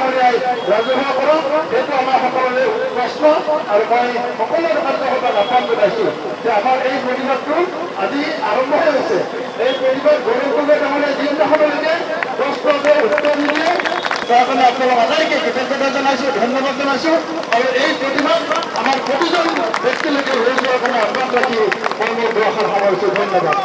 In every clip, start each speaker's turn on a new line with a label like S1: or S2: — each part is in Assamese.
S1: ডাঙৰীয়াই ৰাজহুৱা কৰক, সেইটো আমাৰ সকলোৰে প্ৰশ্ন। আৰু মই সকলোৰে কাৰ্যকৰ্তাক আহ্বান জনাইছোঁ যে আমাৰ এই প্ৰতিবাদটো আজি আৰম্ভহে হৈছে। এই প্ৰতিবাদ গৌৰৱ গগৈ ডাঙৰীয়াই যিদিনাখনলৈকে প্ৰশ্নতে উত্তৰ নিদিয়ে তাৰ কাৰণে আপোনালোক আটাইকে কৃতজ্ঞতা জনাইছোঁ, ধন্যবাদ জনাইছোঁ। আৰু এই প্ৰতিবাদ আমাৰ প্ৰতিজন ব্যক্তিলৈকে লৈ যোৱাৰ কাৰণে আহ্বান ৰাখি মই মোৰ দুআষাৰ সামৰিছোঁ। ধন্যবাদ।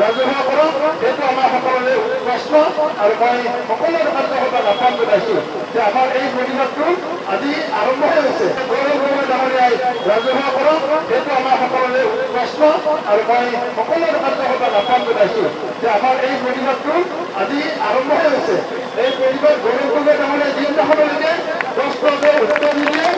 S1: ৰাজহুৱা কৰক, সেইটো আমাৰ সকলোৰে প্ৰশ্ন। আৰু মই সকলোৰে কাৰ্যকৰ্তাক আহ্বান জনাইছোঁ যে আমাৰ এই প্ৰতিবাদটো আজি আৰম্ভহে হৈছে। গৌৰৱ গগৈ ডাঙৰীয়াই ৰাজহুৱা কৰক, সেইটো আমাৰ সকলোৰে প্ৰশ্ন। আৰু মই সকলোৰে কাৰ্যকৰ্তাক আহ্বান জনাইছোঁ যে আমাৰ এই প্ৰতিবাদটো আজি আৰম্ভহে হৈছে। এই প্ৰতিবাদ গৌৰৱ গগৈ ডাঙৰীয়াই যিদিনাখনলৈকে প্ৰশ্নতে উত্তৰ নিদিয়ে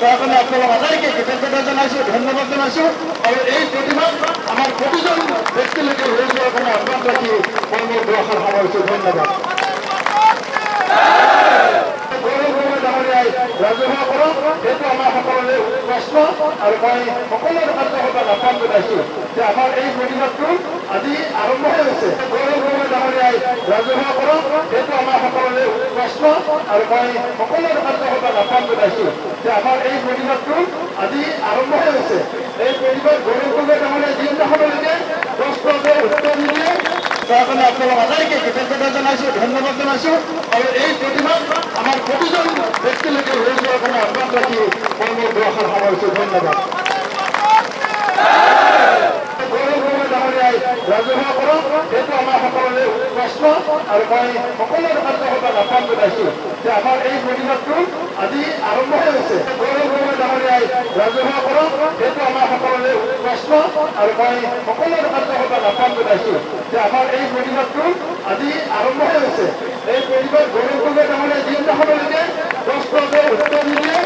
S1: তাৰ কাৰণে আপোনালোক আটাইকে কৃতজ্ঞতা জনাইছোঁ, ধন্যবাদ জনাইছোঁ। আৰু এই প্ৰতিবাদ আমাৰ প্ৰতিজন ব্যক্তিলৈকে লৈ যোৱাৰ কাৰণে আহ্বান ৰাখি মই মোৰ দুআষাৰ সামৰিছোঁ। ধন্যবাদ। ৰাজহুৱা কৰক, সেইটো আমাৰ সকলোৰে প্ৰশ্ন। আৰু মই সকলোৰে কাৰ্যকৰ্তাক আহ্বান জনাইছোঁ যে আমাৰ এই প্ৰতিবাদটো আজি আৰম্ভহে হৈছে। গৌৰৱ গগৈ ডাঙৰীয়াই ৰাজহুৱা কৰক, সেইটো আমাৰ সকলোৰে প্ৰশ্ন। আৰু মই সকলোৰে কাৰ্যকৰ্তাক আহ্বান জনাইছোঁ যে আমাৰ এই প্ৰতিবাদটো আজি আৰম্ভহে হৈছে। এই প্ৰতিবাদ গৌৰৱ গগৈ ডাঙৰীয়াই যিদিনাখনলৈকে প্ৰশ্নতে উত্তৰ নিদিয়ে তাৰ কাৰণে আপোনালোক আটাইকে কৃতজ্ঞতা জনাইছোঁ, ধন্যবাদ জনাইছোঁ। আৰু এই প্ৰতিবাদ আমাৰ প্ৰতিজন ব্যক্তিলৈকে লৈ যোৱাৰ কাৰণে আহ্বান ৰাখি মই মোৰ দুআষাৰ সামৰিছোঁ। ধন্যবাদ। ৰাজহুৱা কৰক, সেইটো আমাৰ সকলোৰে প্ৰশ্ন। আৰু মই সকলোৰে কাৰ্যকৰ্তাক আহ্বান জনাইছোঁ যে আমাৰ এই প্ৰতিবাদটো আজি আৰম্ভহে হৈছে। গৌৰৱ গগৈ ডাঙৰীয়াই ৰাজহুৱা কৰক, সেইটো আমাৰ সকলোৰে প্ৰশ্ন। আৰু মই সকলোৰে কাৰ্যকৰ্তাক আহ্বান জনাইছোঁ যে আমাৰ এই প্ৰতিবাদটো আজি আৰম্ভহে হৈছে। এই প্ৰতিবাদ গৌৰৱ গগৈ ডাঙৰীয়াই যিদিনাখনলৈকে প্ৰশ্নতে উত্তৰ নিদিয়ে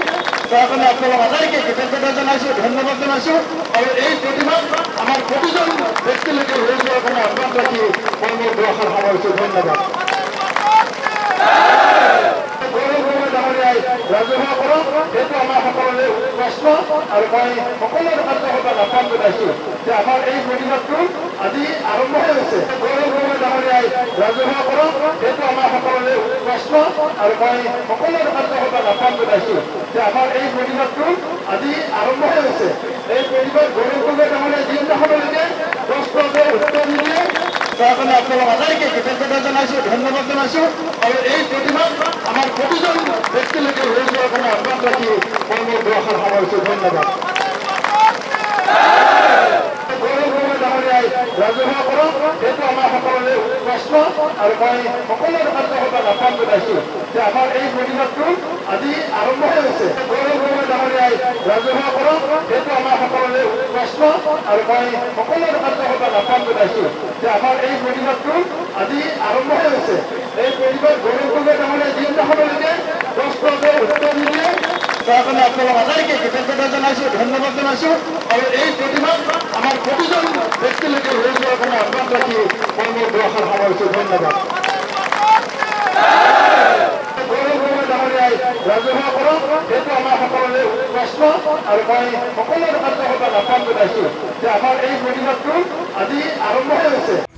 S1: তাৰ কাৰণে আপোনালোক আটাইকে কৃতজ্ঞতা জনাইছোঁ, ধন্যবাদ জনাইছোঁ। আৰু এই প্ৰতিবাদ আমাৰ প্ৰতিজন ব্যক্তিলৈকে লৈ যোৱাৰ কাৰণে আহ্বান ৰাখি মই মোৰ দুআষাৰ সামৰিছোঁ। ধন্যবাদ। ৰাজহুৱা কৰক, সেইটো আমাৰ সকলোৰে প্ৰশ্ন। আৰু মই সকলোৰে কাৰ্যকৰ্তাক আহ্বান জনাইছোঁ যে আমাৰ এই প্ৰতিবাদটো আজি আৰম্ভহে হৈছে। গৌৰৱ গগৈ ডাঙৰীয়াই ৰাজহুৱা কৰক, সেইটো আমাৰ সকলোৰে প্ৰশ্ন। আৰু মই সকলোৰে কাৰ্যকৰ্তাক আহ্বান জনাইছোঁ যে আমাৰ এই প্ৰতিবাদটো আজি আৰম্ভহে হৈছে। এই প্ৰতিবাদ গৌৰৱ গগৈ ডাঙৰীয়াই যিদিনাখনলৈকে প্ৰশ্নতে উত্তৰ নিদিয়ে তাৰ কাৰণে আপোনালোক আটাইকে কৃতজ্ঞতা জনাইছোঁ, ধন্যবাদ জনাইছোঁ। আৰু এই প্ৰতিবাদ আমাৰ প্ৰতিজন ব্যক্তিলৈকে লৈ যোৱাৰ কাৰণে আহ্বান ৰাখি মই মোৰ দুআষাৰ সামৰিছোঁ। ধন্যবাদ। ৰাজহুৱা কৰক, সেইটো আমাৰ সকলোৰে প্ৰশ্ন। আৰু মই সকলোৰে কাৰ্যকৰ্তাক আহ্বান জনাইছোঁ যে আমাৰ এই প্ৰতিবাদটো আজি আৰম্ভহে হৈছে। গৌৰৱ গগৈ ডাঙৰীয়াই ৰাজহুৱা কৰক, সেইটো আমাৰ সকলোৰে প্ৰশ্ন। আৰু মই সকলোৰে কাৰ্যকৰ্তাক আহ্বান জনাইছোঁ যে আমাৰ এই প্ৰতিবাদটো আজি আৰম্ভহে হৈছে। এই প্ৰতিবাদ গৌৰৱ গগৈ ডাঙৰীয়াই যিদিনাখনলৈকে প্ৰশ্নতে উত্তৰ নিদিয়ে তাৰ কাৰণে আপোনালোক আটাইকে কৃতজ্ঞতা জনাইছোঁ, ধন্যবাদ জনাইছোঁ। আৰু এই প্ৰতিবাদ আমাৰ প্ৰতিজন ব্যক্তিলৈকে লৈ যোৱাৰ কাৰণে আহ্বান ৰাখি মই মোৰ দুআষাৰ সামৰিছোঁ। ধন্যবাদ। ৰাজহুৱা কৰক, সেইটো আমাৰ সকলোৰে প্ৰশ্ন। আৰু মই সকলোৰে কাৰ্যকৰ্তাক আহ্বান জনাইছোঁ যে আমাৰ এই প্ৰতিবাদটো আজি আৰম্ভহে হৈছে।